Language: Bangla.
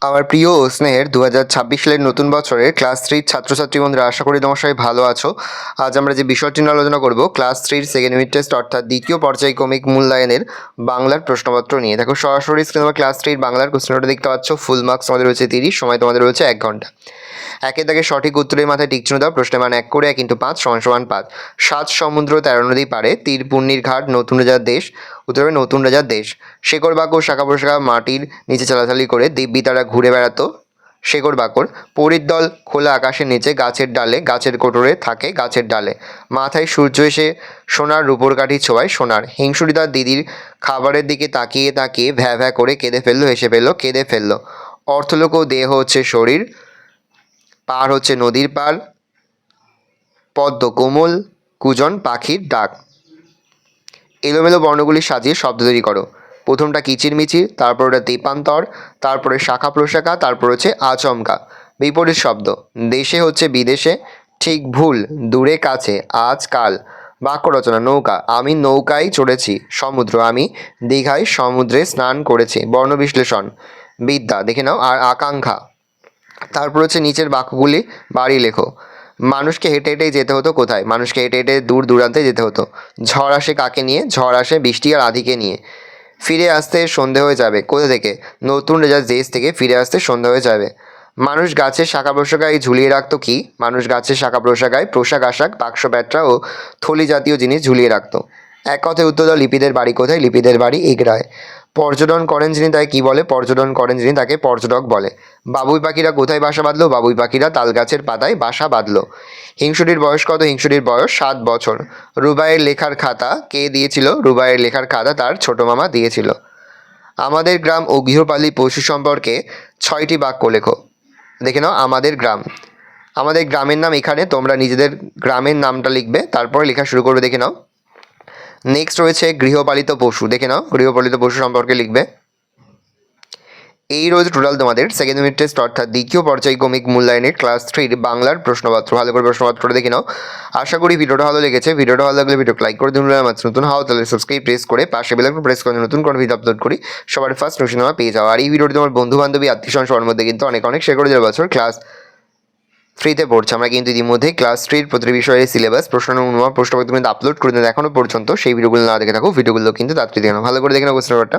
আমার প্রিয় ও স্নেহের 2026 সালের নতুন বছরের ক্লাস 3 ছাত্রছাত্রী বন্ধুরা, আশা করি তোমার সবাই ভালো আছো। আজ আমরা যে বিষয়টি নিয়ে আলোচনা করব ক্লাস 3 সেকেন্ড ইউনিট টেস্ট অর্থাৎ দ্বিতীয় পর্যায়ক্রমিক মূল্যায়নের বাংলার প্রশ্নপত্র নিয়ে। দেখো সরাসরি স্ক্রিনে তোমার ক্লাস 3 বাংলার কোশ্চেনটা দেখতে পাচ্ছ। ফুল মার্কস আমাদের রয়েছে 30, সময় তোমাদের রয়েছে 1 ঘন্টা। একে দাগে সঠিক উত্তরের মাথায় টিক চিহ্ন দাও। প্রশ্নের মান 1 করে 1 × 5 = 5। 7 সমুদ্র 13 নদী পারে, তীর পূর্ণির ঘাট, নতুন রাজার দেশ। উত্তর হবে নতুন রাজার দেশ। শেকড় বাকড় শাখা প্রশাখা মাটির নিচে চালাচালি করে দিব্যি তারা ঘুরে বেড়াতো। শেকড় বাকড়। পরীর দল খোলা আকাশের নিচে, গাছের ডালে, গাছের কোটরে থাকে গাছের ডালে। মাথায় সূর্য এসে সোনার রূপোর কাঠি ছোঁয়ায় সোনার। হিংসুটি তার দিদির খাবারের দিকে তাকিয়ে তাকিয়ে ভ্যা ভ্যা করে কেঁদে ফেললো, হেসে ফেললো, কেঁদে ফেললো। অর্থলোক দেহ হচ্ছে শরীর, পার হচ্ছে নদীর পার, পদ্ম কোমল, কুজন পাখির ডাক। এলোমেলো বর্ণগুলি সাজিয়ে শব্দ তৈরি করো। প্রথমটা কিচিরমিচির, তারপর ওটা তেপান্তর, তারপরে শাখা প্রশাখা, তারপর হচ্ছে আচমকা। বিপরীত শব্দ। দেশে হচ্ছে বিদেশে, ঠিক ভুল, দূরে কাছে, আজ কাল। বাক্য রচনা। নৌকা, আমি নৌকায় চড়েছি। সমুদ্র, আমি দীঘায় সমুদ্রে স্নান করেছি। বর্ণ বিশ্লেষণ। বিদ্যা দেখে নাও। আর আকাঙ্ক্ষা। তারপর হচ্ছে নিচের বাক্যগুলি বাড়ি লেখো। মানুষকে হেঁটে হেঁটেই যেতে হতো কোথায়? মানুষকে হেঁটে হেঁটে দূর দূরান্তে যেতে হতো। ঝড় আসে কাকে নিয়ে? ঝড় আসে বৃষ্টি আর আধিকে নিয়ে। ফিরে আসতে সন্ধে হয়ে যাবে কোথা থেকে? নতুন রাজার দেশ থেকে ফিরে আসতে সন্ধে হয়ে যাবে। মানুষ গাছের শাখা প্রশাখায় ঝুলিয়ে রাখতো কি? মানুষ গাছের শাখা প্রশাখায় পোশাক আশাক, বাক্স ব্যাটরা ও থলি জাতীয় জিনিস ঝুলিয়ে রাখতো। এক কথায় উত্তর দাও। লিপিদের বাড়ি কোথায়? লিপিদের বাড়ি এগরায়। পর্যটন করেন যিনি তাকে কী বলে? পর্যটন করেন যিনি তাকে পর্যটক বলে। বাবুই পাখিরা কোথায় বাসা বাঁধলো? বাবুই পাখিরা তাল গাছের পাতায় বাসা বাঁধলো। হিংসুটির বয়স কত? হিংসুটির বয়স 7 বছর। রুবাইয়ের লেখার খাতা কে দিয়েছিল? রুবাইয়ের লেখার খাতা তার ছোট মামা দিয়েছিল। আমাদের গ্রাম ও গৃহপালিত পশু সম্পর্কে 6টি বাক্য লেখো। দেখে নাও। আমাদের গ্রাম, আমাদের গ্রামের নাম এখানে তোমরা নিজেদের গ্রামের নামটা লিখবে, তারপরে লেখা শুরু করবে। দেখে নাও। নেক্সট রয়েছে গৃহপালিত পশু। দেখে নাও, গৃহপালিত পশু সম্পর্কে লিখবে। এই রয়েছে টোটাল তোমাদের সেকেন্ড ইউনিট টেস্ট অর্থাৎ দ্বিতীয় পর্যায়ক্রমিক মূল্যায়নের ক্লাস 3 বাংলার প্রশ্নপত্র। ভালো করে প্রশ্নপত্রটা দেখে নাও। আশা করি ভিডিওটা ভালো লেগেছে। ভিডিওটা ভালো লাগলে ভিডিওকে লাইক করে দিন। আমার নতুন হও তাহলে সাবস্ক্রাইব প্রেস করে পাশে বেল আইকন প্রেস করে নতুন কোনো ভিডিও আপলোড করি সবার ফার্স্ট নোটিফিকেশন পেয়ে যাও। আর এই ভিডিওটি তোমার বন্ধু বান্ধবী আত্মীয় স্বজন সবার মধ্যে কিন্তু অনেক অনেক শেয়ার করে দেওয়ার বছর ক্লাস 3তে পড়ছে। আমরা কিন্তু ইতিমধ্যেই ক্লাস 3 প্রতিটি বিষয়ের সিলেবাস প্রশ্ন প্রশ্নপত্র কিন্তু আপলোড করে দেন এখনও পর্যন্ত। সেই ভিডিওগুলো না দেখে থাকো, ভিডিওগুলো কিন্তু তাড়াতাড়ি দেখে নাও। ভালো করে দেখে নাও কোশ্চেন পেপারটা।